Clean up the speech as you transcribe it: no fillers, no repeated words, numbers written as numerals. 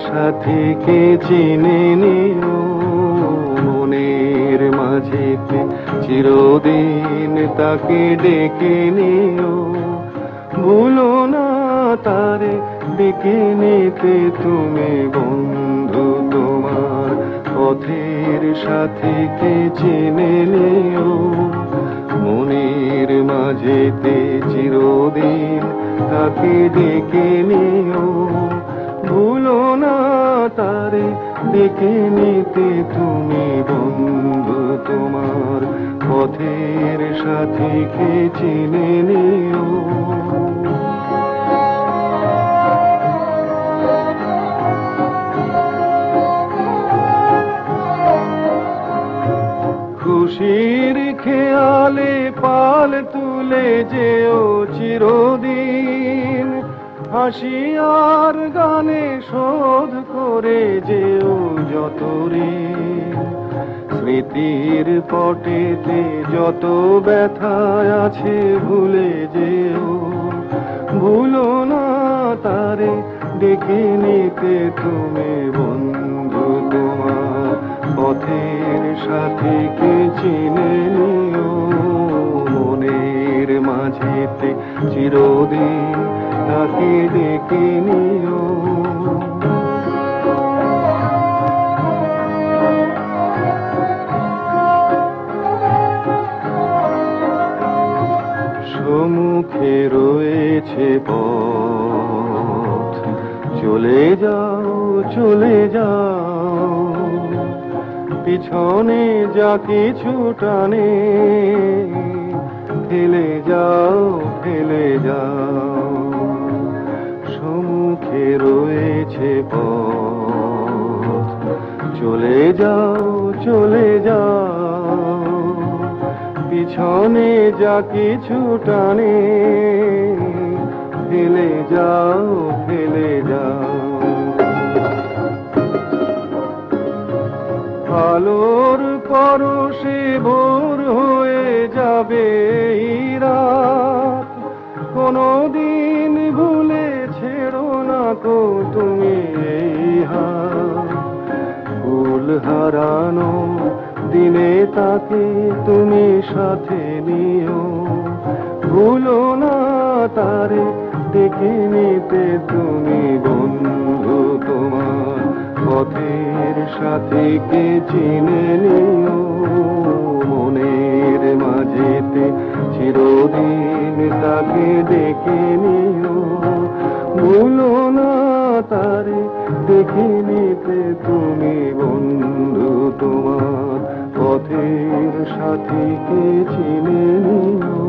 সাথীকে চিনে নিও, মনের মাঝেতে চিরদিন তাকে ডেকে নিও। ভুলো না তারে ডেকে নিতে তুমি বন্ধু তোমার পথের সাথীকে চিনে নিও, মনের মাঝেতে চিরদিন তাকে ডেকে নিও। ভুলো না তারে ডেকে নিতে তুমি বন্ধু তোমার পথের সাথীকে চিনে নিও। খুশির খেয়ালে পাল তুলে যেও চিরদিন, হাসি আর গানে শোধ করে যেও যত ঋণ। স্মৃতির পটেতে যত ব্যথা আছে ভুলে যেও, ভুলো না তারে ডেকে নিতে তুমি বন্ধু তোমার পথের সাথীকে চিনে নিও, মনের মাঝেতে চিরদিন তাকে ডেকে নিও। সম্মুখে রয়েছে পথ, চলে যাও চলে যাও, পিছনে যা কিছু টানে ফেলে যাও ফেলে যাও। সম্মুখে রয়েছে পথ, চলে যাও চলে যাও, পিছনে যা কিছু টানে ফেলে যাও ফেলে যাও। আলোর পরশে ভোর হয়ে যাবে রাত, কোনদিন ভুলে ছেড়ো না কো তুমি এই হাত। ভুল হারানো দিনে তাকে তুমি সাথে নিও, ভুলো না তারে ডেকে নিতে তুমি বন্ধু তোমার পথের সাথীকে চিনে নিও, মনের মাঝেতে চিরদিন তাকে ডেকে নিও। ভুলো না তারে ডেকে নিতে তুমি বন্ধু তোমার পথের সাথীকে চিনে নিও।